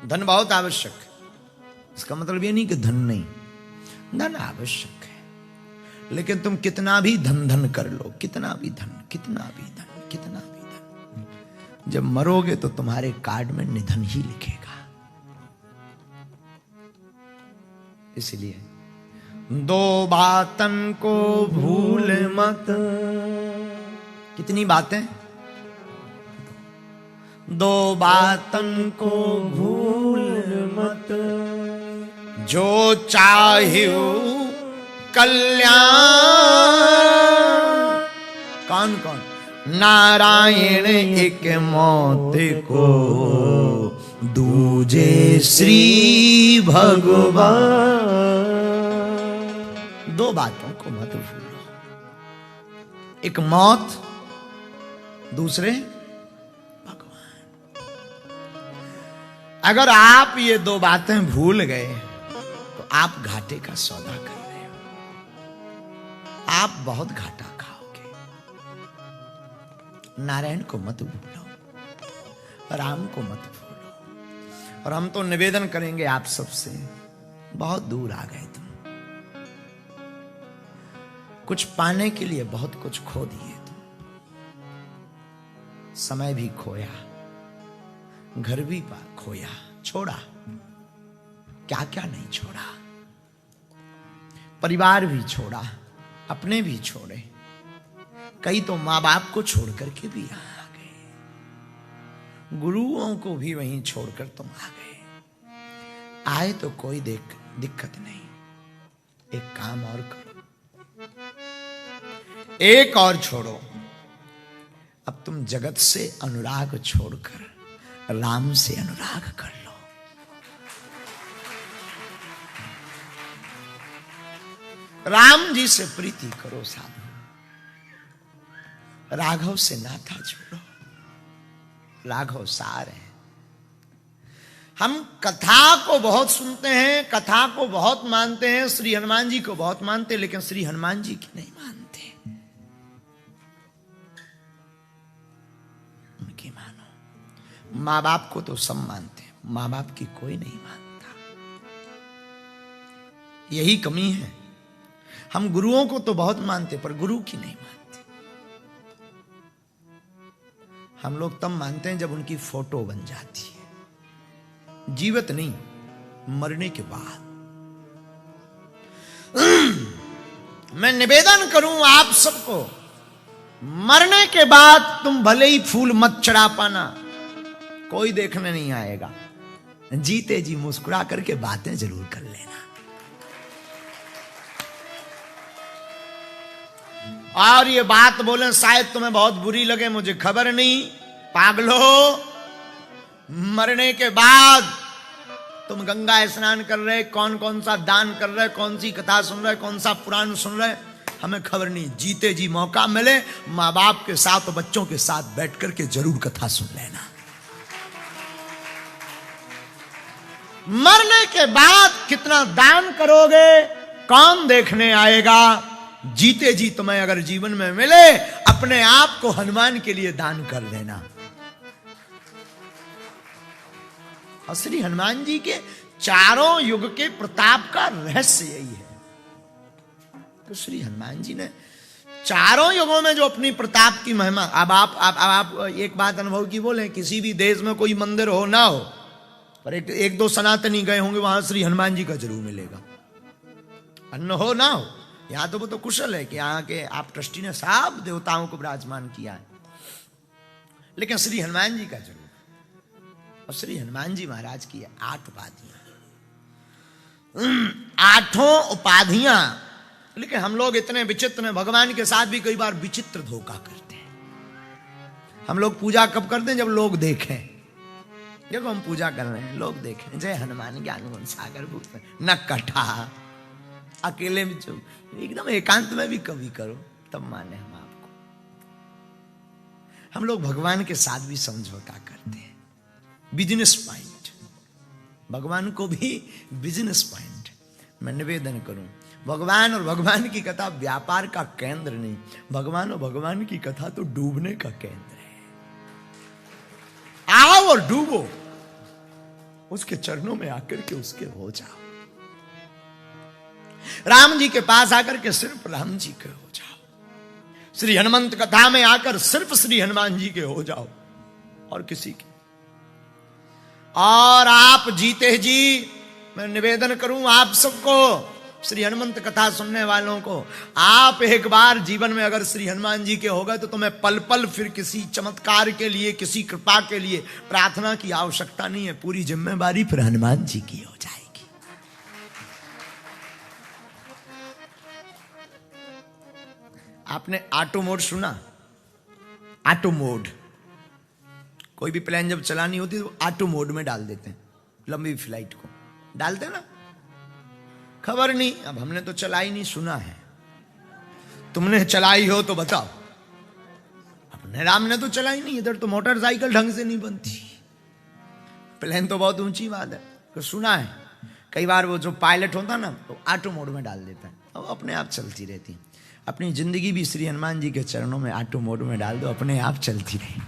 धन बहुत आवश्यक है। इसका मतलब ये नहीं कि धन नहीं, धन आवश्यक है, लेकिन तुम कितना भी धन कर लो, कितना भी धन, कितना भी धन, कितना भी धन, जब मरोगे तो तुम्हारे कार्ड में निधन ही लिखेगा। इसलिए दो बातन को भूल मत। कितनी बातें? दो बातन को भूल मत, जो चाहियो कल्याण। कौन कौन? नारायण एक मौत को, दूजे श्री भगवान। दो बातों को मत भूलो, एक मौत, दूसरे भगवान। अगर आप ये दो बातें भूल गए तो आप घाटे का सौदा कर रहे हो, आप बहुत घाटा खाओगे। नारायण को मत भूलो, राम को मत भूलो। और हम तो निवेदन करेंगे आप सबसे, बहुत दूर आ गए तुम, कुछ पाने के लिए बहुत कुछ खो दिए तुम। समय भी खोया, घर भी खोया, छोड़ा, क्या क्या नहीं छोड़ा। परिवार भी छोड़ा, अपने भी छोड़े, कई तो मां बाप को छोड़ करके भी यहां आ गए, गुरुओं को भी वहीं छोड़कर तुम आ गए। आए तो कोई दिक्कत नहीं, एक काम और करो, एक और छोड़ो। अब तुम जगत से अनुराग छोड़कर राम से अनुराग कर लो। राम जी से प्रीति करो साधु, राघव से नाता जोड़ो। राघव सार है। हम कथा को बहुत सुनते हैं, कथा को बहुत मानते हैं, श्री हनुमान जी को बहुत मानते हैं, लेकिन श्री हनुमान जी की नहीं मानते। उनकी मानो। मां बाप को तो सब मानते हैं, मां बाप की कोई नहीं मानता। यही कमी है। हम गुरुओं को तो बहुत मानते, पर गुरु की नहीं मानते। हम लोग तब मानते हैं जब उनकी फोटो बन जाती है, जीवित नहीं, मरने के बाद। मैं निवेदन करूं आप सबको, मरने के बाद तुम भले ही फूल मत चढ़ा पाना, कोई देखने नहीं आएगा। जीते जी मुस्कुरा करके बातें जरूर कर लेना। और ये बात बोले शायद तुम्हें बहुत बुरी लगे, मुझे खबर नहीं। पागलो, मरने के बाद तुम गंगा स्नान कर रहे, कौन कौन सा दान कर रहे, कौन सी कथा सुन रहे, कौन सा पुराण सुन रहे, हमें खबर नहीं। जीते जी मौका मिले, मां बाप के साथ और बच्चों के साथ बैठ करके जरूर कथा सुन लेना। मरने के बाद कितना दान करोगे, कौन देखने आएगा। जीते जी तुम्हें अगर जीवन में मिले, अपने आप को हनुमान के लिए दान कर देना। और श्री हनुमान जी के चारों युग के प्रताप का रहस्य यही है। तो श्री हनुमान जी ने चारों युगों में जो अपनी प्रताप की महिमा, अब आप एक बात अनुभव की बोले, किसी भी देश में कोई मंदिर हो ना हो, पर एक दो सनातनी गए होंगे, वहां श्री हनुमान जी का जरूर मिलेगा। अन्न हो ना हो, यहां तो वो तो कुशल है कि यहाँ के आप ट्रस्टी ने सब देवताओं को विराजमान किया है, लेकिन श्री हनुमान जी का जरूर। और श्री हनुमान जी महाराज की 8 उपाधियां, 8 उपाधियां। लेकिन हम लोग इतने विचित्र हैं, भगवान के साथ भी कई बार विचित्र धोखा करते हैं। हम लोग पूजा कब करते हैं? जब लोग देखें। देखो हम पूजा कर रहे हैं, लोग देखें, जय हनुमान ज्ञान गुण सागर भूत न कथा। अकेले में एकदम एकांत में भी कभी करो, तब माने हम आपको। हम लोग भगवान के साथ भी समझौता करते हैं, बिजनेस पॉइंट। भगवान को भी बिजनेस पॉइंट। मैं निवेदन करूं, भगवान और भगवान की कथा व्यापार का केंद्र नहीं, भगवान और भगवान की कथा तो डूबने का केंद्र है। आओ और डूबो, उसके चरणों में आकर के उसके हो जाओ। राम जी के पास आकर के सिर्फ राम जी के हो जाओ। श्री हनुमंत कथा में आकर सिर्फ श्री हनुमान जी के हो जाओ और किसी के। और आप जीते जी, मैं निवेदन करूं आप सबको, श्री हनुमंत कथा सुनने वालों को, आप एक बार जीवन में अगर श्री हनुमान जी के हो गए तो तुम्हें पल पल फिर किसी चमत्कार के लिए, किसी कृपा के लिए प्रार्थना की आवश्यकता नहीं है। पूरी जिम्मेवारी फिर हनुमान जी की हो जाएगी। आपने ऑटो मोड सुना? ऑटो मोड, कोई भी प्लेन जब चलानी होती है तो ऑटो मोड में डाल देते हैं, लंबी फ्लाइट को डालते हैं ना। खबर नहीं, अब हमने तो चलाई नहीं, सुना है। तुमने चलाई हो तो बताओ। अपने राम ने तो चलाई नहीं, इधर तो मोटरसाइकिल ढंग से नहीं बनती, प्लेन तो बहुत ऊंची बात है। तो सुना है कई बार वो जो पायलट होता ना तो ऑटो मोड में डाल देता है, अब अपने आप चलती रहती। अपनी जिंदगी भी श्री हनुमान जी के चरणों में ऑटो मोड में डाल दो, अपने आप चलती रहे।